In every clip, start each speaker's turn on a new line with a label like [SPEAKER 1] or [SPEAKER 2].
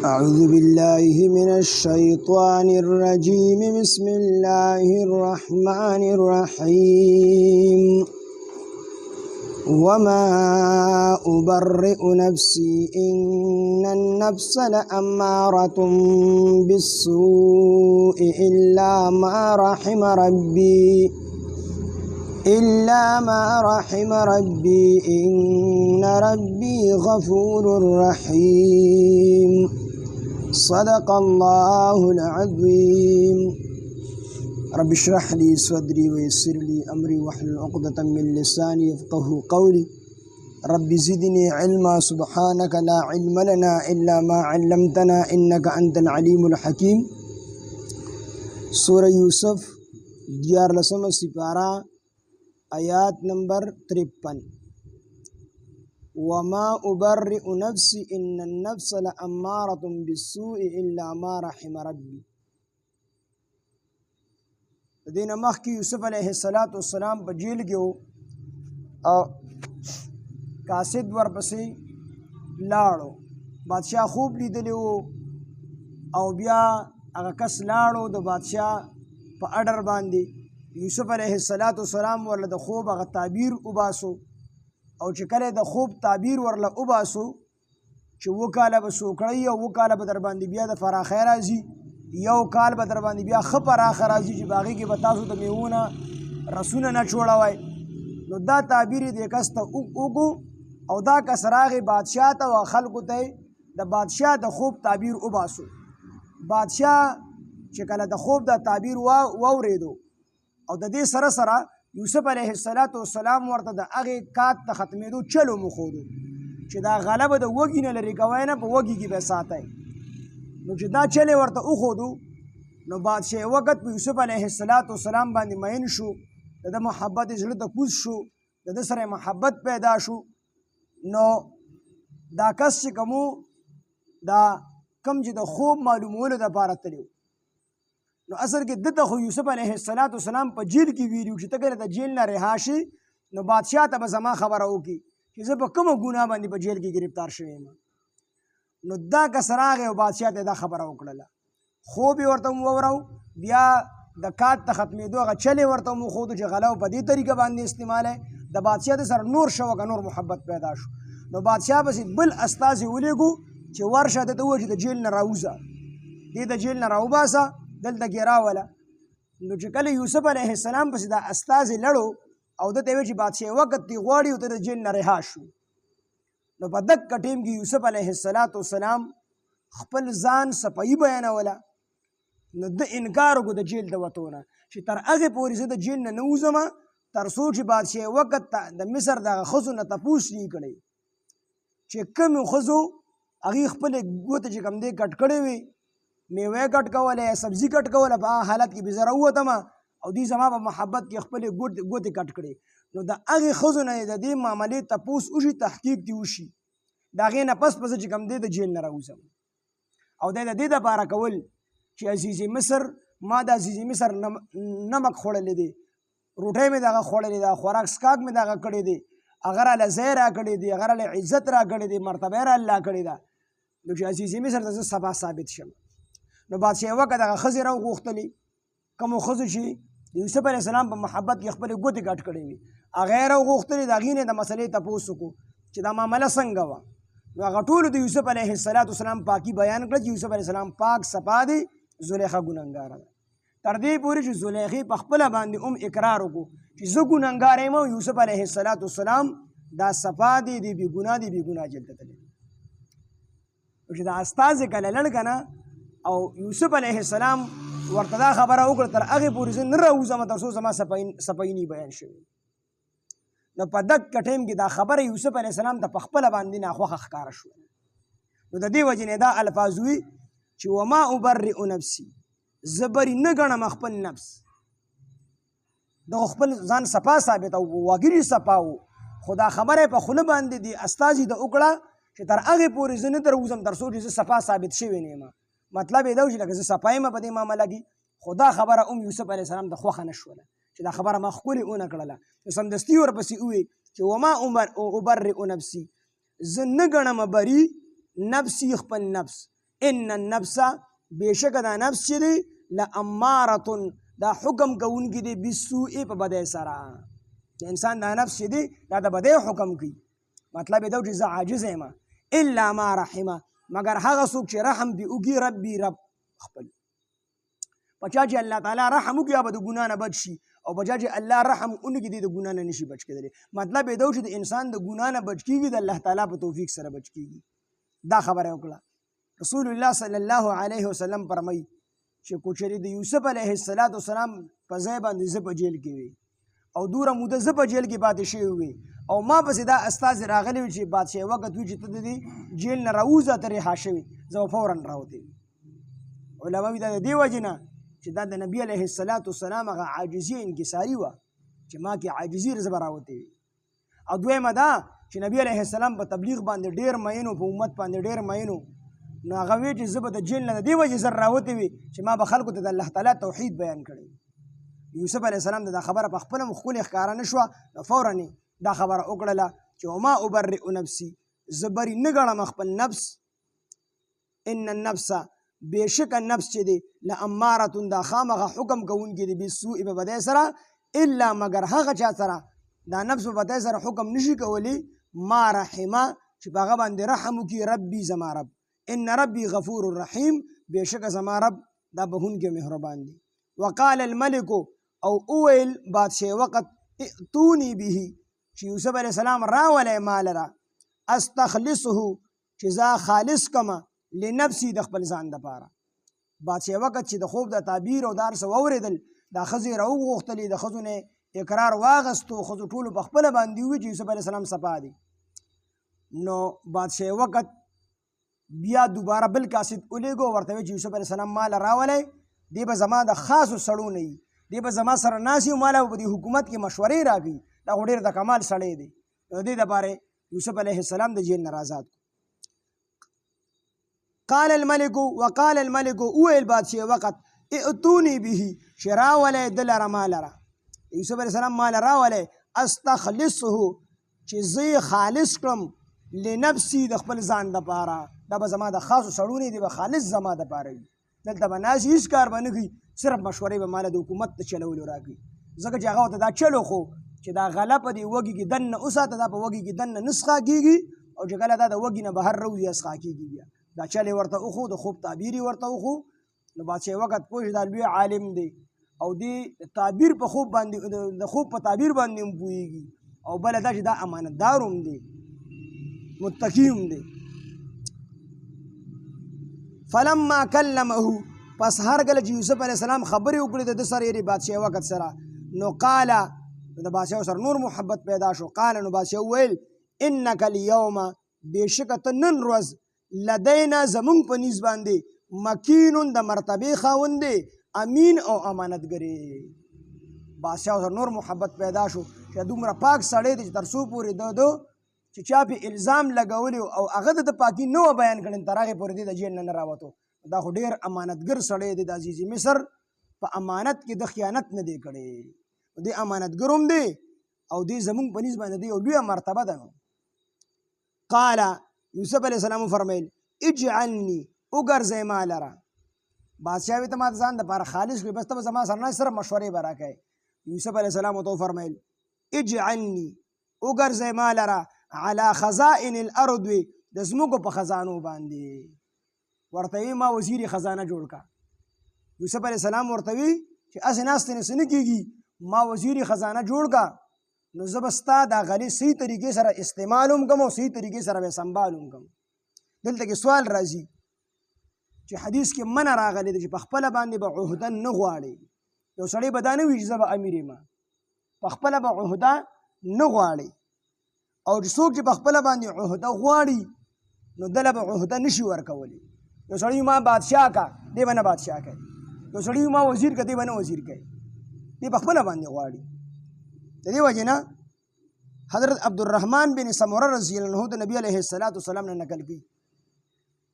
[SPEAKER 1] أعوذ بالله من الشيطان الرجيم بسم الله الرحمن الرحيم وما أبرئ نفسي إن النفس لأمارة بالسوء إلا ما رحم ربي إن ربي غفور رحيم صدق الله العظيم رب اشرح لي صدري ويسر لي أمري واحلل عقدة من لساني يفقهوا قولي رب زدني علما سبحانك لا علم لنا إلا ما علمتنا إنك أنت العليم الحكيم سورة يوسف دیار لسم سپارہ آیات نمبر 53 وما أبرئ نفسي إن النفس لأمارة بالسوء إلا ما رحم ربي. دین مخی یوسف علیہ السلام په جیل کې او قاصد ورپسې لاړو. بادشاہ خوب لیدلی و او بیا هغه کس لاړو د بادشاہ په اډر باندې یوسف علیہ السلام ورله د خوب هغه تعبیر وباسو او چې کله د خوب تعبیر ورله وباسو چې وکاله به سوکړی او وکاله به در باندې بیا د فراخی راځي یو کال به در باندې بیا ښه پراخه راځي چې باغې کې به تاسو د میوونه رسونه نه جوړوئ. نو دا تعبیر یې دې کس ته وکړو او دا کس راغی بادشاه ته او خلکو ته د بادشاه د خوب تعبیر وباسو. بادشاه چې کله د خوب د تعبیر واورېدو او د دې سره سره یوسف علیه السلام ورته د هغې کات د ختمېدو چل ومښودو چې دا غلبه د وږي نه لرې کوئ نه په وږي کې به ساتئ. نو چې دا چل یې ورته وښودو نو بادشاه وخت په یوسف علیه السلام باندې مین شو، د ده محبت یې زړه ته کوز شو، د ده سره محبت پیدا شو. نو دا کس چې کومو دا کم چې د خوب معلومولو دپاره تللی نو اصل کې دته خو یوسف علیه السلام په جیل کې ویلي چې ته کله د جیل نه رها شي نو بادشاه ته به زما خبره وکړي چې زه په کومه ګناه باندې په جیل کې گرفتار شوی یم. نو دا کس راغی او بادشاه ته دا خبره وکړله. خوب یې ورته واورو، بیا د کات ته ختمېدو هغه چل یې ورته وښودو چې غله په دې طریقه باندې استعمالی. د بادشاه د سره نور شوقه نور محبت پیدا شو. نو بادشاه پسې بل استازي ولیږو چې ورشه ده ته ووایه چې د جیل نه راوځه، دې د جیل نه راوباسه دلته کې راوله. نو چې کله یوسف علیه السلام پسې دا استازي لړو او ده ته یې چې بادشاه وخت دې غواړي او ته د جیل نه رها شو. نو په دقه ټیم کې یوسف علیه السلام خپل ځان صفایي بیانوله. نو ده انکار وکړو د جیل د وتو نه چې تر هغې پورې زه د جیل نه وځم تر څو چې بادشاه وخت د مصر دغه ښځو نه تپوس نه کړی چې کومو ښځو هغې خپلې ګوتې چې کوم دی کټ کړې وي، میوه کټ کوله یا سبزي کټ کوله، په هغه حالت کې بې زه راووتم او دوی زما په محبت کې خپلې ګوتې کټ کړې. نو د هغې ښځو نه د دې معاملې تپوس وشي، تحقیق دې وشي، د هغې نه پس چې کوم دی د جیل نه راوځم. او دی د دې دپاره کول چې عزیز مصر ما د عزیز مصر نمک خوړلی دی، روټۍ مې دغه خوړلې ده، خوراک څښاک مې دغه کړی دی، هغه راله ځای راکړی دی، هغه راله عزت راکړی دی، مرتبه یې راله کړې ده. نو چې عزیز مصر ته زه سبا ثابت شم. نو بادشاه وکړه دغه ښځې راوغوښتلې، کومو ښځو چې د یوسف علیه السلام په محبت کې خپلې ګوتې کټ کړې وي هغه یې راوغوښتلې، د هغې نه د مسلې تپوس وکړو چې دا معامله څنګه وه. نو هغه ټولو د یوسف علیه السلام پاکي بیان کړه چې یوسف علیه السلام پاک صفا دی، زلیخا ګنهګاره ده. تر دې پورې چې زلیخې په خپله باندې اقرار وکړو چې زه ګنهګار یم او یوسف علیه السلام دا صفا دی، دی بې ګناه دی، بې ګناه جیل ته تللی. چې دا استازی کله لړ که نه او یوسف علیه السلام ورته دا خبره وکړه تر هغې پورې زه نه راوځم تر څو زما صفایي نه بیان شوي. نو په دقه ټیم کې دا خبره یوسف علیه السلام ته په خپله باندې ناخوښه ښکاره شوه. نو د دې وجې نه دا الفاظ وي چې وما أبرئ نفسي، زه بري نه ګڼم خپل نفس، دغه خپل ځان صفا ثابت او وګړي صفا و، خو دا خبره په خوله باندې د استازي د وکړه چې تر هغې پورې زه نه دروځم تر څو چې زه صفا ثابت شوی نه یم. مطلب یې دا و چې لکه زه صفا یم په دې معامله کې. خو دا خبره یوسف علیه السلام د خوښه نه شوله چې دا خبره ما ښکلې ونه کړله. نو سمدستي ورپسې وویې چې وما أبرئ نفسي، زه نه ګڼم بري نفسي خپل نفس، ان النفس بېشکه دا نفس چې دی لامارة دا حکم کوونکی دی بالسوء په بدۍ سره د انسان دا نفس چې دی دا د بدۍ حکم کوي مطلب یې دا چې زه عاجز یم الا ما رحمه مگر هغه څوک چې رحم پې وکړي ربي رب خپل په چا چې الله تعالی رحم وکړي هغه به د ګناه نه بچ شي او په چا چې الله رحم ونه کړي دی د ګناه نه نشي بچ کېدلی مطلب یې دا چې د انسان د ګناه نه بچ کېږي د الله تعالی په توفیق سره بچ کېږي دا خبره وکړه رسول الله صلی الله علیه وسلم فرمایي چې کو چېرې د یوسف علیه السلام په ځای باندې زه په جیل کې وي او دوره موده زه په جیل کې پاتې شوی وي او ما پسې دا استازي راغلی وي چې بادشاه وخت وي چې ته د دې جیل نه راوځه ته رها شوي زه به فورا راوتې علما وي دا د دې وجې نه چې دا د نبي علیه السلام هغه عاجزي انکساري وه چې ما کې عاجزي زه به راوتې وي او دویمه دا چې نبي علیه السلام په تبلیغ باندې ډېر مین و په امت باندې ډېر مین و نو هغه وی چې زه به د جیل نه د دې وجې زر راوتې وي چې ما به خلکو ته د الله تعالی توحید بیان کړی یوسف علیه السلام دا خبره په خپله ښکلې ښکاره نه شوه نو فورا دا خبره وکړله چې وما ابرئ نفسي زه بري نه ګڼم خپل نفس ان النفس بېشکه نفس چې دی لامارة دا خامخا حکم کوونکی دی بالسوء په بدۍ سره الا مگر هغه چا سره دا نفس په بدۍ سره حکم نشي کولی ما رحمه چې په هغه باندې رحم وکړي ربي زما رب ان ربي غفور رحیم بېشکه زما رب دا بخونکی مهربان دی وقال الملک او اویل بادشاه وقت ائتوني به چې یوسف علیه السلام راولی ما لره استخلصه چې زه خالص کمه لنفسي د خپل ځان دپاره بادشاه وقت چې د خوب د تعبیر او دا هر څه واورېدل دا ښځې راوغوښتلې د ښځو نه اقرار واغستو ښځو ټولو په خپله باندې ووي چې یوسف علیه السلام صفا دی نو بادشاه وقت بیا دوباره بل قاصد ولیږو ورته وی چې یوسف علیه السلام ماله راولی دی به زما د خاصو سړو نه وي دی به زما سره ناست وي ماله به په دې حکومت کې مشورې راکوي دا خو ډېر د کمال سړی دی نو دې دپاره یوسف علیه السلام د جیل نه رازاد قال الملک وقال الملک اویل بادشاه وقت ائتوني به چې راولی ده لره ما لره یوسف علیه السلام ماله راولی استخلصه چې زه یې خالص کړم لنفسي د خپل ځان دپاره دا به زما د خاصو سړو نه دی به خالص زما دپاره وي دلته به ناست هېڅ کار به نه کوي صرف مشورې به ماله د حکومت د چلولو راکوي ځکه چې هغه ورته دا چلو خو چې دا غله په دې وږي کې دننه وساته دا په وږي کې دننه نه څښا کېږي او چې کله دا د وږي نه بهر راوځي څښا کېږي بیا دا چل یې ورته وښو د خوب تعبیر یې ورته وښو نو بادشاه وخت پوه شو دا لوی عالم دی او دې تعبیر په خوب باندې د خوب په تعبیر باندې هم پوهېږي او بله دا چې دا امانتدار هم دی متقي هم دی فلما کلمه پس هر کله چې یوسف علیه السلام خبرې وکړې د ده سره یې بادشاه وخت سره نو قاله د بادشاه سره نور محبت پیدا شو قاله نو بادشاه وویل انک اليوم بېشکه ته نن ورځ لدینا زمونږ په نیز باندې مکینون د مرتبې خاوند دی امین او امانتګرې بادشاه سره نور محبت پیدا شو چې دومره پاک سړی دی چې تر څو پورې ده چې چا پې الزام لګولی او هغه د پاکي نه و بیان کړی تر هغې پورې دی د جیل نه راوتو دا خو ډېر امانتګر سړی دی د عزیز مصر په امانت کې د خیانت نه دی کړی دی امانتګر هم دی او دی زمونږ په نیز باندې دی یو لویه مرتبه ده نو قال یوسف علیه السلام فرمیل اجعلني وګرځئ ما لره بادشاه وی ته ما د ځان دپاره خالص کړي بس ته به زما سره نه صرف مشورې به راکوې یوسف علیه السلام ورته وفرمیل اجعلني وګرځئ ما لره على خزائن الارض د ځمکو په خزانو باندې ورته وی ما وزیر خزانه جوړ کا یوسف علیه السلام ورته وی چې هسې ناستې نه څه نه کېږي ما وزیر خزانه جوړ کا نو زه به ستا دا غلي صحیح طریقې سره استعمال هم کوم او صحیح طریقې سره به سنبال هم کوم دلته کې سوال راځي چې حدیث کې منع راغلی دی چې په خپله باندې به عهده نه غواړي یو سړی به دا نه وي چې زه به امیر یم په خپله به عهده نه غواړي او څوک چې په خپله باندې عهده غواړي نو دله به عهده نشي ورکولی یو سړی ما بادشاه کا دی به نه بادشاه کوي یو سړی ما وزیر کا دی به نه وزیر کوي دی په خپله باندې غواړي د دې وجې نه حضرت عبدالرحمن بن سمره رضی الله عنه د نبي علیه السلام نه نقل کوي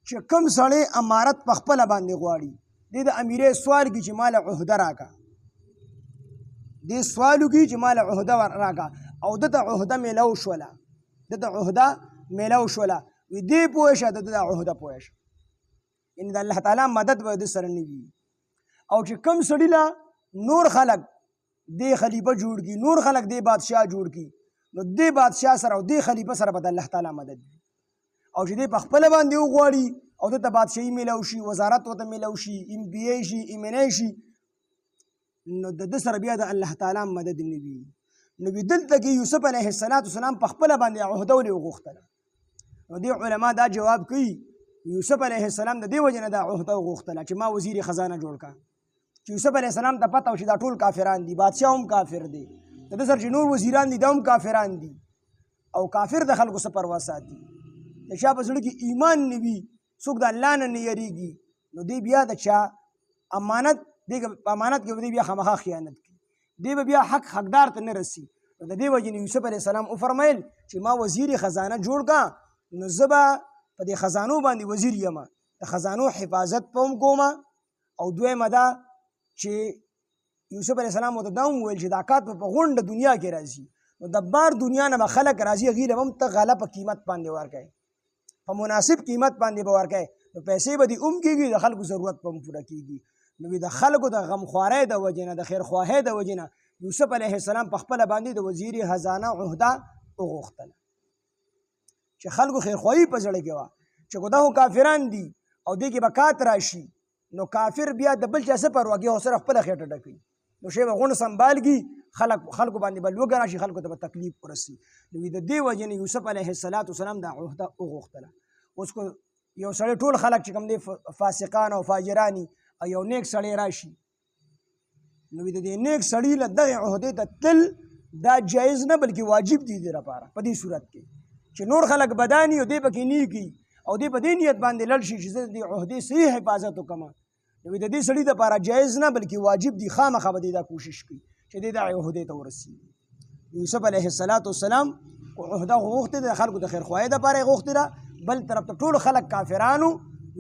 [SPEAKER 1] چې کوم سړی امارت په خپله باندې غواړي دی د امیرۍ سوال کوي چې ماله عهده راکړه دې سوال وکړي چې ماله عهده راکړه او دته عهده میلو شوله دته عهده میلو شوله وي دې پوه شه د ده عهده پوه شه یعنی د الله تعالی مدد به د سره نه وي. او چې کم سړي لا نور خلق دې خلیفه جوړ کړي، نور خلق دې بادشاه جوړ کړي، نو دې بادشاه سره او دې خلیفه سره به د الله تعالی مدد وي. او چې دې په خپله باندې وغواړي او دته بادشاهي میلاو شي، وزارت ورته میلاو شي، MBA شي، MNA شي، نو د ده سره بیا د الله تعالی مدد نه وي. نو دلته کې یوسف علیه السلام په خپله باندې عهده ولې وغوښتله؟ نو دې علما دا جواب کوي یوسف علیه السلام د دې وجې نه دا عهده وغوښتله چې ما وزیر خزانه جوړ کړه. چې یوسف علیه السلام ته پته و چې دا ټول کافران دي، بادشاه هم کافر دی، د ده سره چې نور وزیران دي دا هم کافران دي، او کافر د خلکو څه پروا ساتي، د چا په زړه کې ایمان نه وي، څوک د الله نه یریږي، نو دی بیا د چا امانت په امانت کې به بیا خامخا خیانت کوي، دی به بیا حقدار ته نه رسي. نو د دې وجې نه یوسف علیه السلام وفرمیل چې ما وزیر خزانه جوړ کړه، نو زه به په دې خزانو باندې وزیر یم، د خزانو حفاظت به هم کوم. او دویمه دا چې یوسف علیه السلام ورته دا هم وویل چې دا کار په غونډه دنیا کې راځي، نو د بار دنیا نه به خلک راځي، هغوی له هم ته غله په قیمت باندې ورکوې، په مناسب قیمت باندې به ورکوې، نو پیسې به دې هم کېږي، د خلکو ضرورت به هم پوره کېږي. نو د خلکو د غمخوارۍ د وجې نه، د خیرخواهۍ د وجې نه یوسف علیه السلام په خپله باندې د وزیر خزانه عهده وغوښتله چې خلکو خیرخواهي په زړه کې وه چې خو دا خو کافران دي او دې کې به کات راشي، نو کافر بیا د بل چا څه پروا کوي او سره خپله خېټه ډکوي، نو شی به غونډ سنبالږي، خلکو باندې به لوږه راشي، خلکو ته به تکلیف ورسي. نو د دې وجې نه یوسف علیه السلام دا عهده وغوښتله. اوس کو یو سړی ټول خلک چې کوم دی فاسقان او فاجرانی او یو نیک سړی راشي، نو د دې نیک سړي له دغې عهدې ته تل دا جایز نه بلکې واجب دي دې لپاره په دې صورت کې چې نور خلک بداني او دې پکې نیکي او دې په دې نیت باندې لړ شي چې زه د دې عهدې صحیح حفاظت وکړم، نو د دې سړي دپاره جایز نه بلکې واجب دي، خامخا به دې دا کوشش کوي چې دې دغې عهدې ته ورسېږي. یوسف علیه السلام عهده غوښتې ده، د خلکو د خیرخواهۍ دپاره یې غوښتې ده، بل طرف ته ټول خلک کافرانو،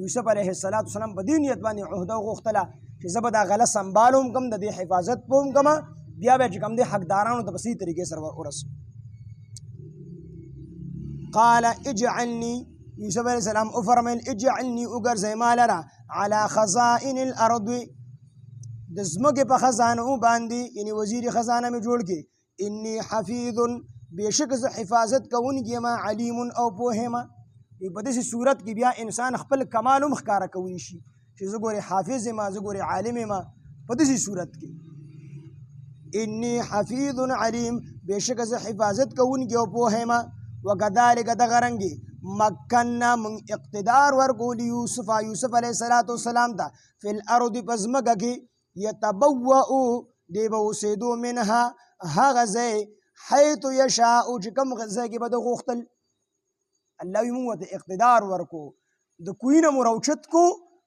[SPEAKER 1] یوسف علیه السلام په دې نیت باندې عهده وغوښتله چې زه به دا غله سنبال هم کړم، د دې حفاظت به هم کړم، بیا به چې کوم دی حقدارانو ته په صحیح طریقې سره ورسوم. قال اجعلني، یوسف علیه السلام وفرمیل اجعلني وګرځئ ما لره على خزائن الارض، د ځمکې په خزانو باندې، یعنی وزیر خزانه مې جوړ کړي، انی حفیظ، بېشک زه حفاظت کوونکی یم، علیم او پوه یم. په داسې صورت کې بیا انسان خپل کمال هم ښکاره کولی شي چې زه ګورې حافظ یم، زه ګورې عالم یم، په داسې صورت کې انی حفیظ علیم، بېشکه زه حفاظت کوونکی او پوه یم. وکذلک دغه رنګې مکننا موږ اقتدار ورکول یوسف علیه السلام ته فی الارض په ځمکه کې، یتبوأ دی به اوسېدو منها هغه ځای، حیث یشاء چې کوم ځای کې به ده غوښتل. الله وي موږ ورته اقتدار ورکو، د کوی نه مو راوچت کو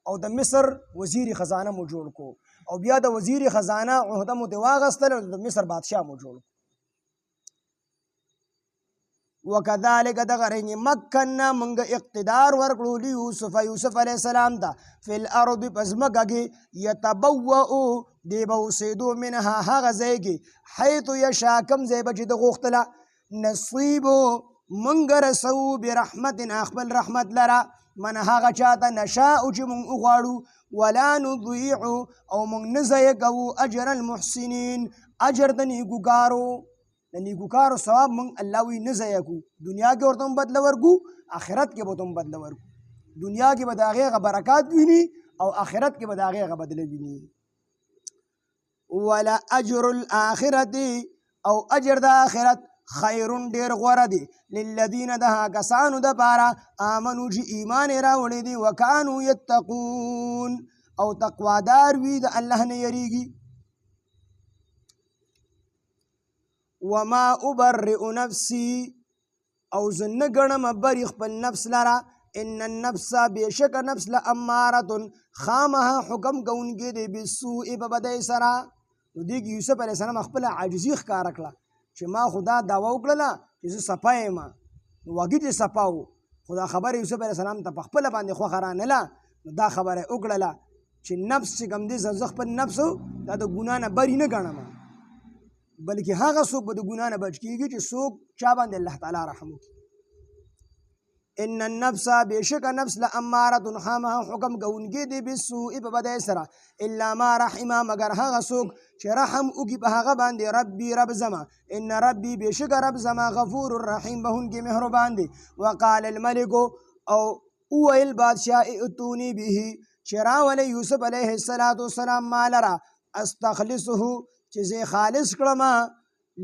[SPEAKER 1] او د مصر وزیر خزانه مو جوړ کو، او بیا د وزیر خزانه عهده مو ترې واخیستل او د مصر بادشاه مو جوړ کو. وکذلک دغه رنګې مکننا موږ اقتدار ورکړو یوسف علیه السلام ته فی الارض په ځمکه کې، یتبوأ دی به اوسېدو منها هغه ځای کې، حیث یشاء کوم ځای به چې ده غوښتله، نصیبو موږ رسو برحمتنا خپل رحمت لره، من هغه چاته نشاء چې موږ وغواړو، ولا نضیع او موږ نه ضایع کوو اجر المحسنین، اجر د نیکوکارو، د نیکوکارو ثواب موږ الله وی نه ضایع کوو، دنیا کې ورته هم بدله ورکو، آخرت کې به ورته هم بدله ورکو، دنیا کې به د هغې هغه برکات ویني او آخرت کې به د هغې هغه بدله ویني. ولا اجر الاخرت او اجر د آخرت خیرون ډیر غوره دی للذین د هغه کسانو دپاره آمنو چې ایمان یې راوړی دی، وکانو یتقون او تقوادار وي د الله نه یریږي. وما ابرئ نفسی او زه نه ګڼم بری خپل نفس لره، ان النفس بېشکه نفس لامارة خامها حکم کوونکی دی بالسوء په بدۍ سره. نو دې کې یوسف علیه السلام خپله عاجزي ښکاره کړه چې ما خو دا دعوه وکړله چې زه صفا یم، نو واقع چې صفا و، خو دا خبره یوسف علیه السلام ته په خپله باندې خوښه رانله، نو دا خبره یې وکړله چې نفس چې کوم دی زه خپل نفس دا د ګناه نه بری نه ګڼم، بلکې هغه څوک به د ګناه نه بچ کېږي چې څوک چا باندې الله تعالی رحم وکړي. ان النفس بشک نفس لاماره خامها حکم کوونکی دی بالسوء په بدۍ سره الا ما رحم مگر هغه څوک چې رحم وکړي په هغه باندې ربي رب زما ان ربي بشک رب زما غفور رحیم بهونکی مهربان دی وقال الملك او اویل بادشاہ ائتونی به چې راولئ یوسف علیه السلام ما لره استخلصه چې زه خالص کړم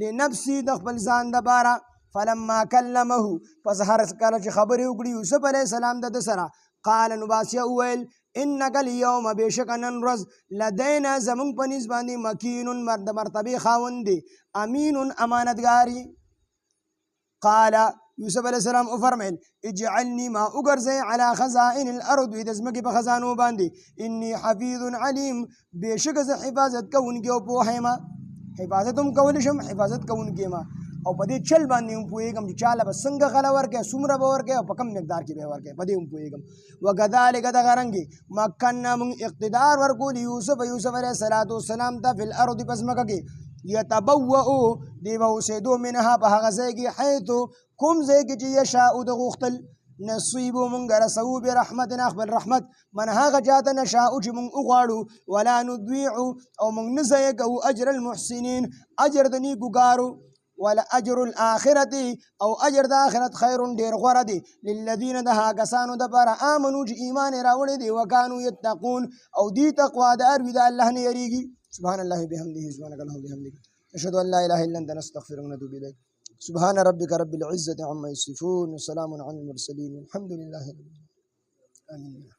[SPEAKER 1] لنفسي د خپل ځان دپاره فلما کلمه پس هر کله چې خبرې وکړي یوسف علیه السلام د ده سره قال نو بادشاہ وویل انک اليوم بېشکه نن ورځ لدینا زمونږ په نس باندې مکین د مرتبې خاوند دی امین امانتګاري قال یوسف علیه السلام وفرمیل اجعلني ما وګرځئ على خزائن الارض د ځمکې په خزانو باندې انی حفیظ علیم بېشکه زه حفاظت کوونکی او پوهه یم حفاظت هم کولی شم حفاظت کوونکی یم او په دې چل باندې هم پوهېږم چې چاله به څنګه غله ورکوي څومره به ورکوي او په کم مقدار کې به ورکوي په دې هم پوهېږم وکذلک دغه رنګې مکننا موږ اقتدار ورکول یوسف علیه السلام ته فی الارض په ځمکه کې یتبوأ دی به اوسېدو منها په هغه ځای کې حیث کوم ځای کې چې یشاء د غوښتل نصیبو مونږ رسوو برحمتنا خپل رحمت من هغه چاته نشاء چې مونږ وغواړو ولا نضيع او مونږ نه ضایع کوو اجر المحسنین اجر د نیکوګارو ولا اجر الاخرة او اجر د آخرت خیر ډیر غوره دی للذین د هغه کسانو دپاره آمنو چې ایمان یې راوړی دی وکانو یتقون او دی تقوا دار وي د الله نه یریږي سبحان الله بحمده سبحانك اللهم وبحمدك اشهد ان لا اله الا انت نستغفرك ونتوب اليك سبحان ربك رب العزة عما يصفون وسلام على المرسلين والحمد لله رب العالمين آمين